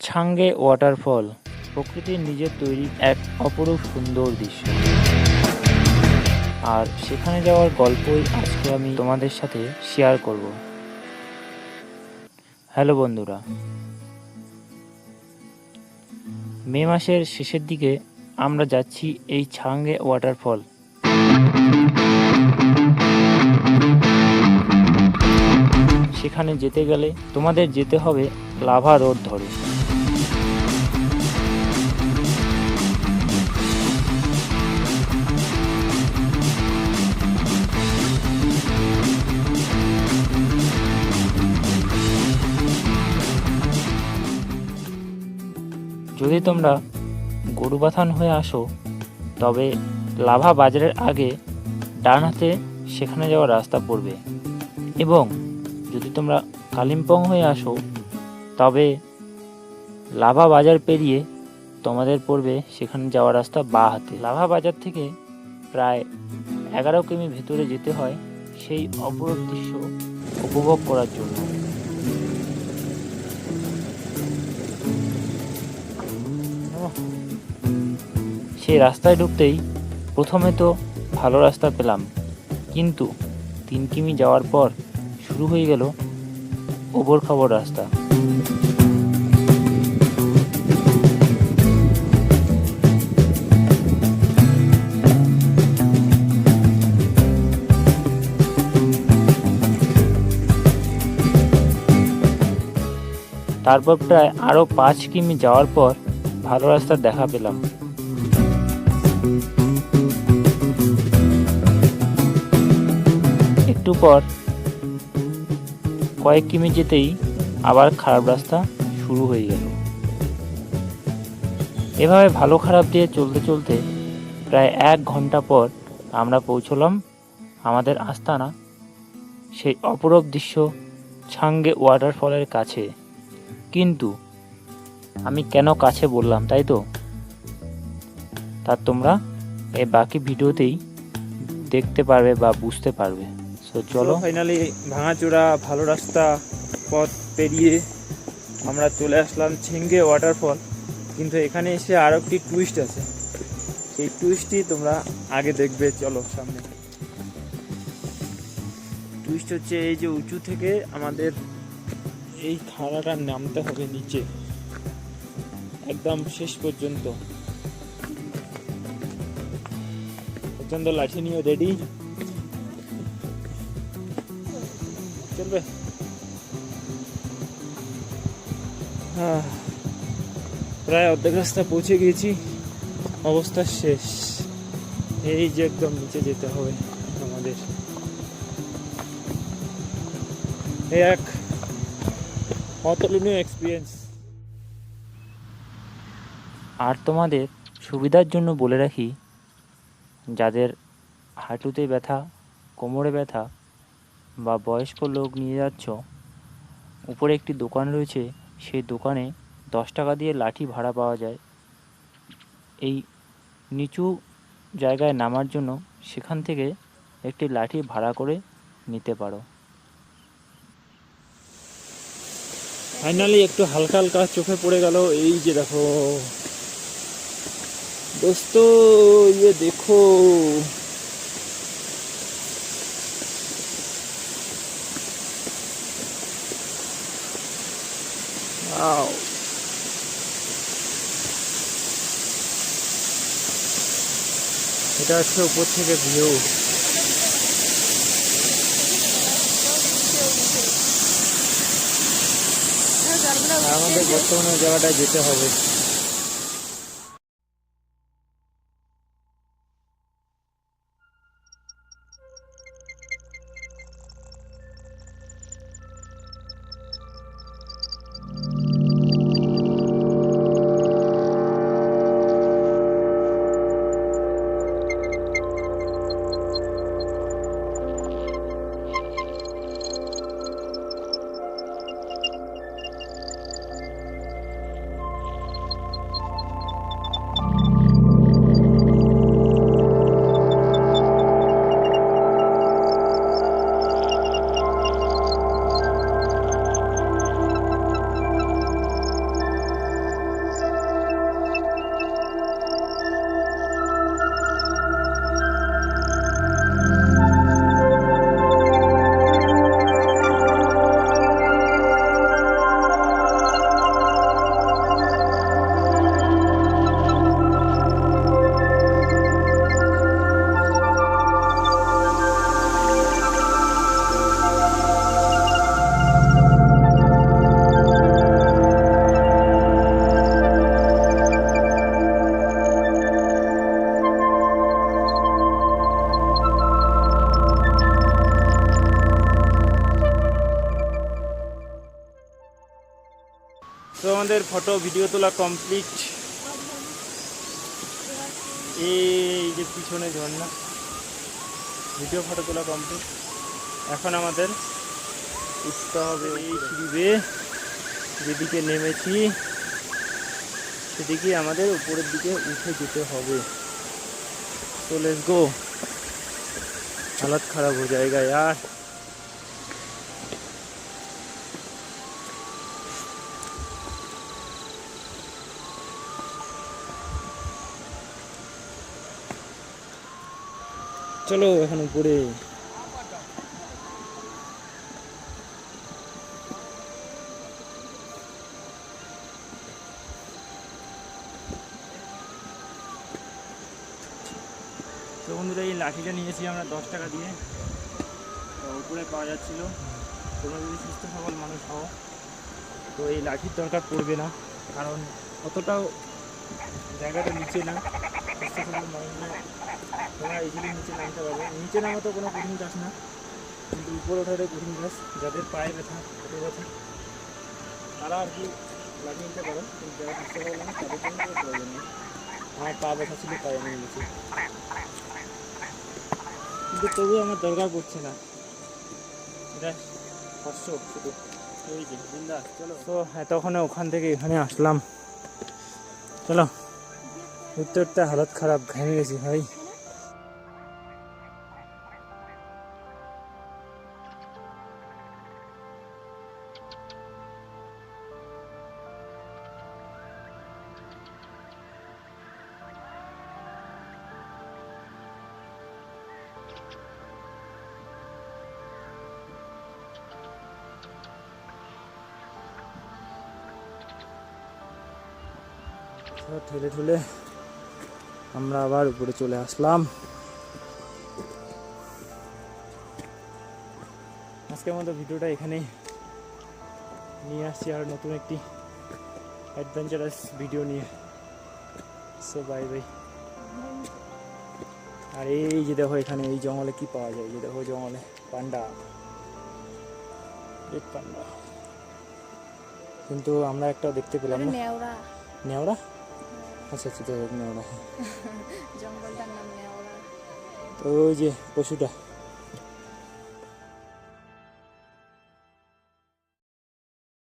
ছাঙ্গে waterfall প্রকৃতির নিজের তৈরি এক অপরূপ সুন্দর দৃশ্য। আর সেখানে যাওয়ার গল্পই আজকে আমি তোমাদের সাথে শেয়ার করব। হ্যালো বন্ধুরা, মে মাসের শেষের দিকে আমরা যাচ্ছি এই ছাঙ্গে ওয়াটারফল। সেখানে যেতে গেলে তোমাদের যেতে হবে লাভা রোড ধরে। যদি তোমরা গরুবাথান হয়ে আসো তবে লাভা বাজারের আগে ডান হাতে সেখানে যাওয়ার রাস্তা পড়বে, এবং যদি তোমরা কালিম্পং হয়ে আসো তবে লাভা বাজার পেরিয়ে তোমাদের পড়বে সেখানে যাওয়ার রাস্তা বাঁ হাতে। লাভা বাজার থেকে প্রায় 11 কিমি ভেতরে যেতে হয় সেই অপরূপ দৃশ্য উপভোগ করার জন্য। সেই রাস্তায় ঢুকতেই প্রথমে তো ভালো রাস্তা পেলাম, কিন্তু 3 কিমি যাওয়ার পর শুরু হয়ে গেল ওবর খাবড় রাস্তা। তারপর প্রায় আরও 5 কিমি যাওয়ার পর ভালো রাস্তার দেখা পেলাম। একটু পর কয়েক কিমি যেতেই আবার খারাপ রাস্তা শুরু হয়ে গেল। এভাবে ভালো খারাপ দিয়ে চলতে চলতে প্রায় 1 ঘন্টা পর আমরা পৌঁছলাম আমাদের আস্তানা, সেই অপরূপ দৃশ্য ছাঙ্গে ওয়াটারফলের কাছে। কিন্তু আমি কেন কাছে বললাম তাই তো, তা তোমরা এই বাকি ভিডিওতেই দেখতে পারবে বা বুঝতে পারবে। সো চলো, ফাইনালি ভাঙাচোরা ভালো রাস্তা পথ পেরিয়ে আমরা চলে আসলাম ছাঙ্গে ওয়াটারফল। কিন্তু এখানে এসে আরও একটি টুইস্ট আছে, সেই টুইস্টটি তোমরা আগে দেখবে। চলো সামনে। টুইস্ট হচ্ছে এই যে উঁচু থেকে আমাদের এই খাড়াটা নামতে হবে নিচে একদম শেষ পর্যন্ত। লাঠি নিয়ে রেডি, চলবে। প্রায় অর্ধেক রাস্তা পৌঁছে গিয়েছি, অবস্থা শেষ। এই যে একদম নিচে যেতে হবে আমাদের। এক অতুলনীয় এক্সপিরিয়েন্স। আর তোমাদের সুবিধার জন্য বলে রাখি, যাদের হাঁটুতে ব্যথা, কোমরে ব্যথা বা বয়স্ক লোক নিয়ে যাচ্ছ, উপরে একটি দোকান রয়েছে, সেই দোকানে 10 টাকা দিয়ে লাঠি ভাড়া পাওয়া যায় এই নিচু জায়গায় নামার জন্য। সেখান থেকে একটি লাঠি ভাড়া করে নিতে পারো। ফাইনালি একটু হালকা হালকা চোখে পড়ে গেল এই যে দেখো দোস্ত, ये देखो वाओ। এটা হচ্ছে উপর থেকে ভিউ। আমাদের বর্তমানে জায়গাটায় যেতে হবে। ফটো ভিডিও তোলা কমপ্লিট। এই যে পিছনে ঝর্ণা, ভিডিও ফটো তোলা কমপ্লিট। এখন আমাদের উঠতে হবে এই সিঁড়ি বেয়ে, যেদিকে নেমেছি সেদিকে আমাদের উপরের দিকে উঠে যেতে হবে। তো লেটস গো। हालत खराब हो जाएगा यार। चलो এখন উপরে। তো বন্ধুরা এই লাঠিটা নিয়েছি আমরা 10 টাকা দিয়ে, তো উপরে পাওয়া যাচ্ছিল। তোমরা যদি সুস্থ সবল মানুষ হও তো এই লাঠির দরকার পড়বে না, কারণ অতটাও জায়গাটা নিচে না। সুস্থ সবল মানুষরা তোমরা ইজিলি নিচে নামতে পারবে। নিচে নামা তো কোনো কঠিন কাজ না, কিন্তু উপরে ওঠাটাই কঠিন কাজ। যাদের পায়ে ব্যথা, হাতে ব্যথা তারা আর কি লাগিয়ে নিতে পারো, কিন্তু যারা সুস্থ সবল মানুষ তাদের জন্য কোনো প্রয়োজন নেই। আমার পা ব্যথা ছিল তাই আমি নিয়েছি, কিন্তু তবুও আমার দরকার পড়ছে না। এটা কষ্ট শুধু ওই যে জিন্দা। চলো তো এতক্ষণে ওখান থেকে এখানে আসলাম। চলো উঠতে উঠতে হালত খারাপ, ঘেমে গেছি ভাই। ঠেলে ঠেলে আমরা আবার উপরে চলে আসলাম। আজকের মতো ভিডিওটা এখানেই নিয়ে আসছি, আর নতুন একটি অ্যাডভেঞ্চারাস ভিডিও নিয়ে। So bye bye. আর এই যে দেখো এখানে এই জঙ্গলে কি পাওয়া যায়, যে দেখো জঙ্গলে পান্ডা, রেড পান্ডা। কিন্তু আমরা একটা দেখতে পেলাম না। নেওড়া। নেওড়া? আচ্ছা আচ্ছা, নেওড়া। জঙ্গলটার নাম নেওড়া। তো ওই যে পশুটা